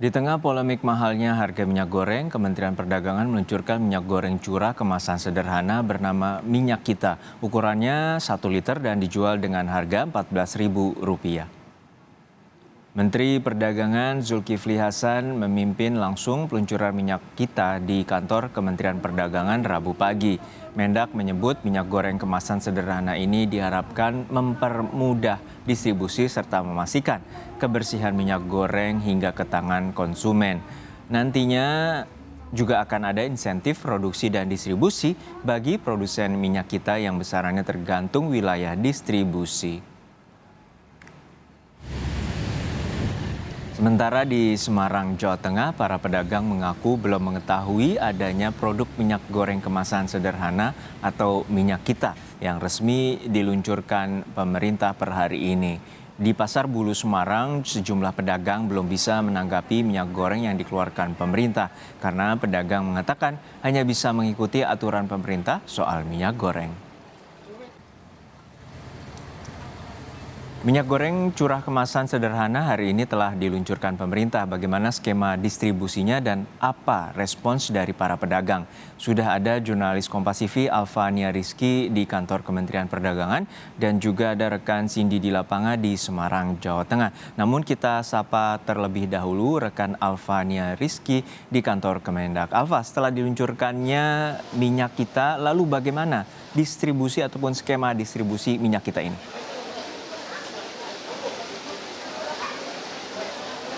Di tengah polemik mahalnya harga minyak goreng, Kementerian Perdagangan meluncurkan minyak goreng curah kemasan sederhana bernama Minyak Kita. Ukurannya 1 liter dan dijual dengan harga Rp14.000. Menteri Perdagangan Zulkifli Hasan memimpin langsung peluncuran minyak kita di kantor Kementerian Perdagangan Rabu pagi. Mendak menyebut minyak goreng kemasan sederhana ini diharapkan mempermudah distribusi serta memastikan kebersihan minyak goreng hingga ke tangan konsumen. Nantinya juga akan ada insentif produksi dan distribusi bagi produsen minyak kita yang besarannya tergantung wilayah distribusi. Sementara di Semarang, Jawa Tengah, para pedagang mengaku belum mengetahui adanya produk minyak goreng kemasan sederhana atau minyak kita yang resmi diluncurkan pemerintah per hari ini. Di Pasar Bulu Semarang, sejumlah pedagang belum bisa menanggapi minyak goreng yang dikeluarkan pemerintah karena pedagang mengatakan hanya bisa mengikuti aturan pemerintah soal minyak goreng. Minyak goreng curah kemasan sederhana hari ini telah diluncurkan pemerintah. Bagaimana skema distribusinya dan apa respons dari para pedagang? Sudah ada jurnalis Kompas TV Alfania Rizky di kantor Kementerian Perdagangan dan juga ada rekan Cindy di lapangan di Semarang, Jawa Tengah. Namun kita sapa terlebih dahulu rekan Alfania Rizky di kantor Kemendak. Alfa, setelah diluncurkannya minyak kita, lalu bagaimana distribusi ataupun skema distribusi minyak kita ini?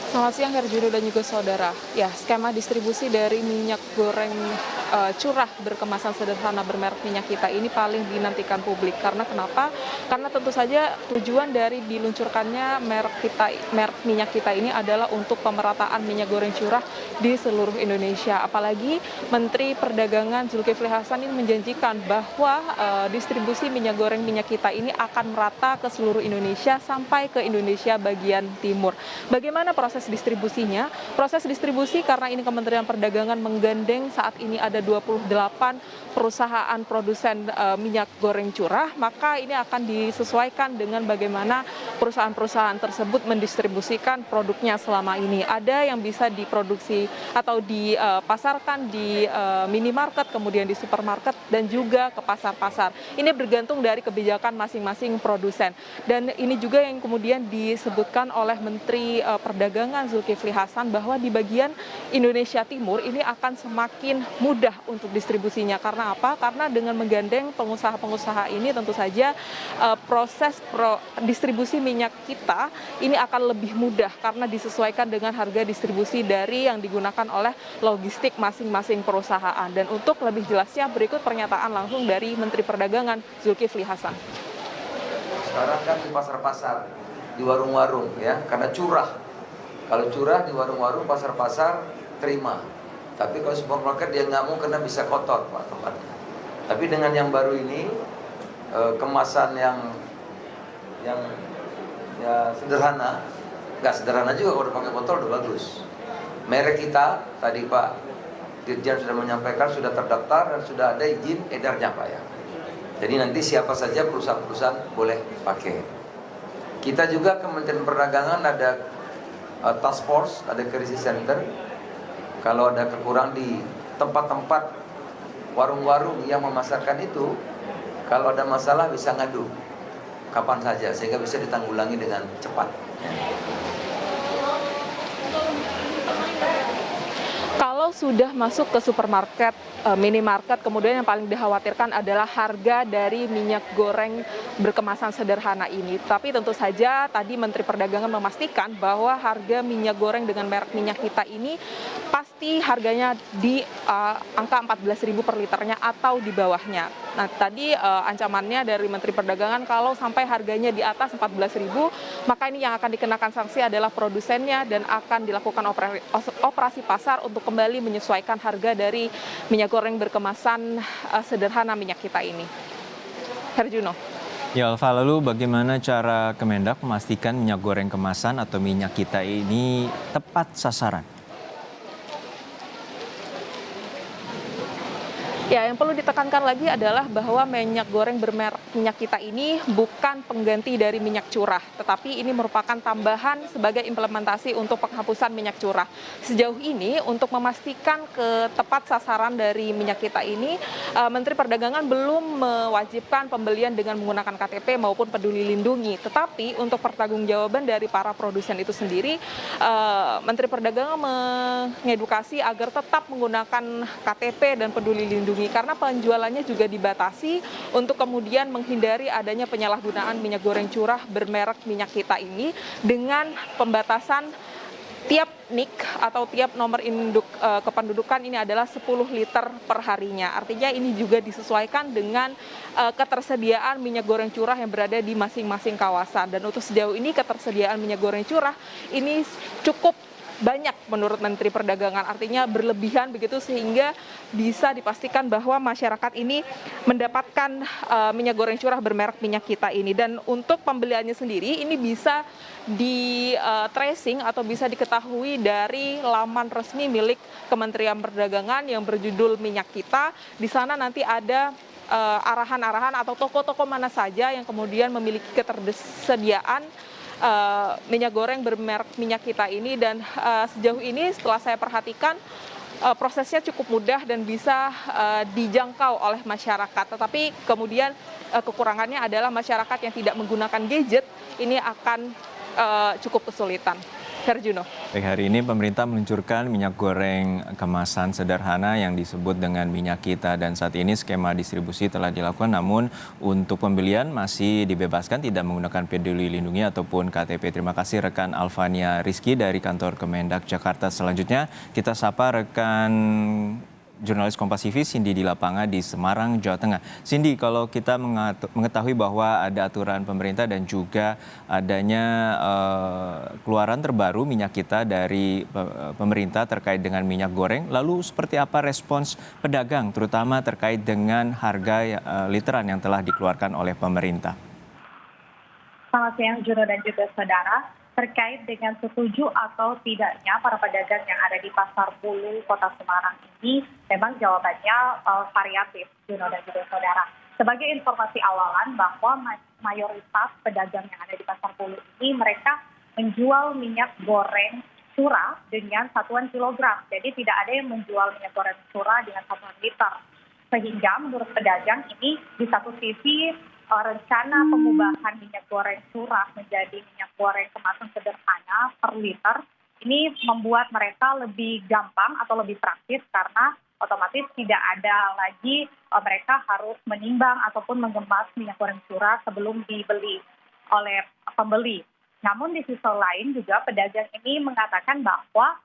Selamat siang Herjuno dan juga saudara. Ya, skema distribusi dari minyak goreng curah berkemasan sederhana bermerek Minyak Kita ini paling dinantikan publik. Karena kenapa? Karena tentu saja tujuan dari diluncurkannya merek Minyak Kita ini adalah untuk pemerataan minyak goreng curah di seluruh Indonesia. Apalagi Menteri Perdagangan Zulkifli Hasan ini menjanjikan bahwa distribusi minyak goreng Minyak Kita ini akan merata ke seluruh Indonesia sampai ke Indonesia bagian timur. Bagaimana proses distribusinya? Proses distribusi karena ini Kementerian Perdagangan menggandeng saat ini ada 28 perusahaan produsen minyak goreng curah, maka ini akan disesuaikan dengan bagaimana perusahaan-perusahaan tersebut mendistribusikan produknya selama ini. Ada yang bisa diproduksi atau dipasarkan di minimarket, kemudian di supermarket dan juga ke pasar-pasar. Ini bergantung dari kebijakan masing-masing produsen. Dan ini juga yang kemudian disebutkan oleh Menteri Perdagangan Zulkifli Hasan bahwa di bagian Indonesia Timur ini akan semakin mudah untuk distribusinya. Karena apa? Karena dengan menggandeng pengusaha-pengusaha ini tentu saja proses distribusi minyak kita ini akan lebih mudah karena disesuaikan dengan harga distribusi dari yang digunakan oleh logistik masing-masing perusahaan. Dan untuk lebih jelasnya berikut pernyataan langsung dari Menteri Perdagangan Zulkifli Hasan. Sekarang kan di pasar-pasar, di warung-warung ya, karena curah. Kalau curah di warung-warung, pasar-pasar terima. Tapi kalau supermarket dia nggak mau karena bisa kotor Pak tempatnya. Tapi dengan yang baru ini kemasan yang ya sederhana, nggak sederhana juga kalau pakai botol udah bagus. Merek kita tadi Pak Dirjen sudah menyampaikan sudah terdaftar dan sudah ada izin edarnya Pak ya. Jadi nanti siapa saja perusahaan-perusahaan boleh pakai. Kita juga Kementerian Perdagangan ada task force, ada crisis center. Kalau ada kekurangan di tempat-tempat warung-warung yang memasarkan itu, kalau ada masalah bisa ngadu kapan saja sehingga bisa ditanggulangi dengan cepat. Kalau sudah masuk ke supermarket, minimarket, kemudian yang paling dikhawatirkan adalah harga dari minyak goreng berkemasan sederhana ini. Tapi tentu saja tadi Menteri Perdagangan memastikan bahwa harga minyak goreng dengan merek Minyak Kita ini pasti harganya di angka 14.000 per liternya atau di bawahnya. Nah, tadi ancamannya dari Menteri Perdagangan kalau sampai harganya di atas 14.000, maka ini yang akan dikenakan sanksi adalah produsennya dan akan dilakukan operasi pasar untuk kembali menyesuaikan harga dari minyak goreng berkemasan sederhana Minyak Kita ini. Herjuno. Ya Alfa, lalu bagaimana cara Kemendak memastikan minyak goreng kemasan atau minyak kita ini tepat sasaran? Ya, yang perlu ditekankan lagi adalah bahwa minyak goreng bermerek minyak kita ini bukan pengganti dari minyak curah, tetapi ini merupakan tambahan sebagai implementasi untuk penghapusan minyak curah. Sejauh ini untuk memastikan tepat sasaran dari minyak kita ini, Menteri Perdagangan belum mewajibkan pembelian dengan menggunakan KTP maupun peduli lindungi. Tetapi untuk pertanggungjawaban dari para produsen itu sendiri, Menteri Perdagangan mengedukasi agar tetap menggunakan KTP dan peduli lindungi karena penjualannya juga dibatasi untuk kemudian menghindari adanya penyalahgunaan minyak goreng curah bermerek minyak kita ini dengan pembatasan tiap NIK atau tiap nomor induk kependudukan ini adalah 10 liter per harinya. Artinya ini juga disesuaikan dengan ketersediaan minyak goreng curah yang berada di masing-masing kawasan. Dan untuk sejauh ini ketersediaan minyak goreng curah ini cukup banyak menurut Menteri Perdagangan, artinya berlebihan begitu sehingga bisa dipastikan bahwa masyarakat ini mendapatkan minyak goreng curah bermerek minyak kita ini. Dan untuk pembeliannya sendiri ini bisa di tracing atau bisa diketahui dari laman resmi milik Kementerian Perdagangan yang berjudul Minyak Kita. Di sana nanti ada arahan-arahan atau toko-toko mana saja yang kemudian memiliki ketersediaan minyak goreng bermerek minyak kita ini. Dan sejauh ini setelah saya perhatikan prosesnya cukup mudah dan bisa dijangkau oleh masyarakat. Tetapi kemudian kekurangannya adalah masyarakat yang tidak menggunakan gadget ini akan cukup kesulitan. Herjuno. Baik, hari ini pemerintah meluncurkan minyak goreng kemasan sederhana yang disebut dengan minyak kita, dan saat ini skema distribusi telah dilakukan, namun untuk pembelian masih dibebaskan tidak menggunakan peduli lindungi ataupun KTP. Terima kasih rekan Alvania Rizky dari kantor Kemendak Jakarta. Selanjutnya kita sapa rekan jurnalis Kompas TV Cindy di lapangan di Semarang, Jawa Tengah. Cindy, kalau kita mengetahui bahwa ada aturan pemerintah dan juga adanya keluaran terbaru minyak kita dari pemerintah terkait dengan minyak goreng, lalu seperti apa respons pedagang terutama terkait dengan harga literan yang telah dikeluarkan oleh pemerintah? Selamat siang Juno dan juga saudara. Terkait dengan setuju atau tidaknya para pedagang yang ada di Pasar Bulu Kota Semarang ini, memang jawabannya variatif, Juno dan juga saudara. Sebagai informasi awalan bahwa mayoritas pedagang yang ada di Pasar Bulu ini mereka menjual minyak goreng curah dengan satuan kilogram. Jadi tidak ada yang menjual minyak goreng curah dengan satuan liter. Sehingga menurut pedagang ini di satu sisi rencana pengubahan minyak goreng curah menjadi minyak goreng kemasan sederhana per liter ini membuat mereka lebih gampang atau lebih praktis karena otomatis tidak ada lagi mereka harus menimbang ataupun mengemas minyak goreng curah sebelum dibeli oleh pembeli. Namun di sisi lain juga pedagang ini mengatakan bahwa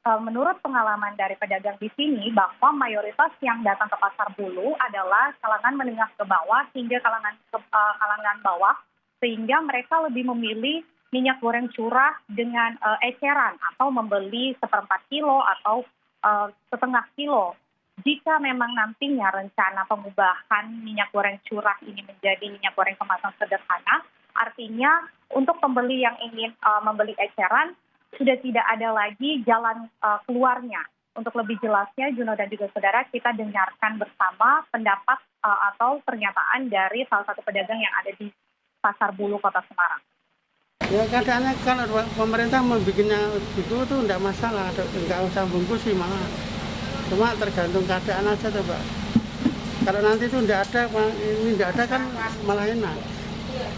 menurut pengalaman dari pedagang di sini bahwa mayoritas yang datang ke Pasar Bulu adalah kalangan menengah ke bawah hingga kalangan bawah, sehingga mereka lebih memilih minyak goreng curah dengan eceran atau membeli 1/4 kilo atau setengah kilo. Jika memang nantinya rencana pengubahan minyak goreng curah ini menjadi minyak goreng kemasan sederhana, artinya untuk pembeli yang ingin membeli eceran sudah tidak ada lagi jalan keluarnya. Untuk lebih jelasnya, Juno dan juga saudara, kita dengarkan bersama pendapat atau pernyataan dari salah satu pedagang yang ada di Pasar Bulu Kota Semarang. Ya keadaannya kalau pemerintah membuatnya itu tuh tidak masalah, nggak usah bungkus sih malah. Cuma tergantung keadaan aja tuh Pak. Kalau nanti itu tidak ada, ini tidak ada kan malah enak.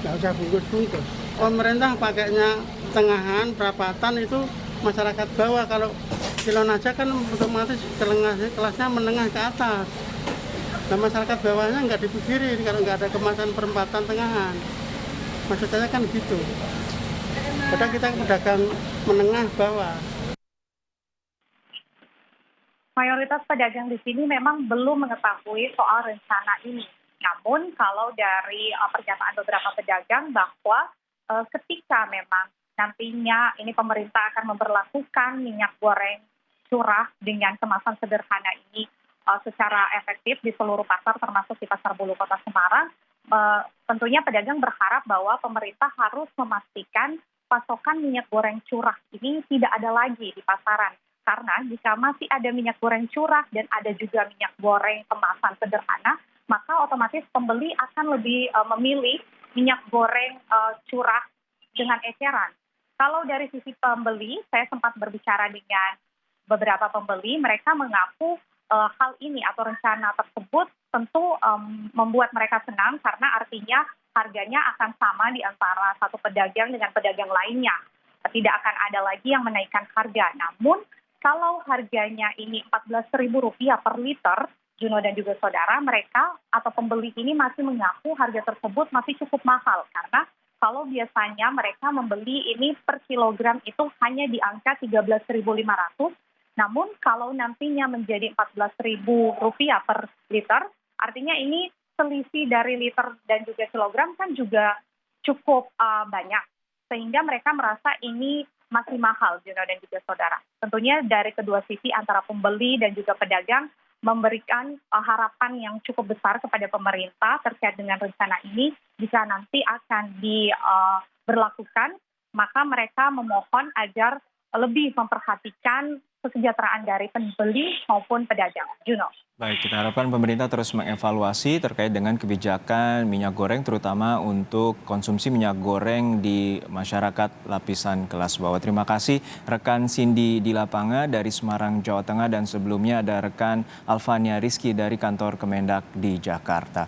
Nggak usah bungkus-bungkus. Pemerintah pakainya tengahan, perapatan itu masyarakat bawah. Kalau kilon aja kan otomatis kelasnya menengah ke atas. Nah masyarakat bawahnya nggak dipikirin kalau nggak ada kemasan perempatan tengahan. Maksud saya kan gitu. Padahal kita pedagang menengah bawah. Mayoritas pedagang di sini memang belum mengetahui soal rencana ini. Namun kalau dari pernyataan beberapa pedagang bahwa ketika memang nantinya ini pemerintah akan memberlakukan minyak goreng curah dengan kemasan sederhana ini secara efektif di seluruh pasar termasuk di Pasar Bulu Kota Semarang, tentunya pedagang berharap bahwa pemerintah harus memastikan pasokan minyak goreng curah ini tidak ada lagi di pasaran. Karena jika masih ada minyak goreng curah dan ada juga minyak goreng kemasan sederhana, maka otomatis pembeli akan lebih memilih minyak goreng curah dengan eceran. Kalau dari sisi pembeli, saya sempat berbicara dengan beberapa pembeli, mereka mengaku hal ini atau rencana tersebut tentu membuat mereka senang karena artinya harganya akan sama di antara satu pedagang dengan pedagang lainnya. Tidak akan ada lagi yang menaikkan harga. Namun kalau harganya ini Rp14.000 per liter, Juno dan juga saudara, mereka atau pembeli ini masih mengaku harga tersebut masih cukup mahal karena kalau biasanya mereka membeli ini per kilogram itu hanya di angka Rp13.500. Namun kalau nantinya menjadi Rp14.000 per liter, artinya ini selisih dari liter dan juga kilogram kan juga cukup banyak. Sehingga mereka merasa ini masih mahal, Juno dan juga saudara. Tentunya dari kedua sisi antara pembeli dan juga pedagang memberikan harapan yang cukup besar kepada pemerintah terkait dengan rencana ini. Jika nanti akan diberlakukan, maka mereka memohon agar lebih memperhatikan kesejahteraan dari pembeli maupun pedagang. Juno. Baik, kita harapkan pemerintah terus mengevaluasi terkait dengan kebijakan minyak goreng, terutama untuk konsumsi minyak goreng di masyarakat lapisan kelas bawah. Terima kasih rekan Cindy di lapangan dari Semarang, Jawa Tengah, dan sebelumnya ada rekan Alvania Rizky dari kantor Kemendak di Jakarta.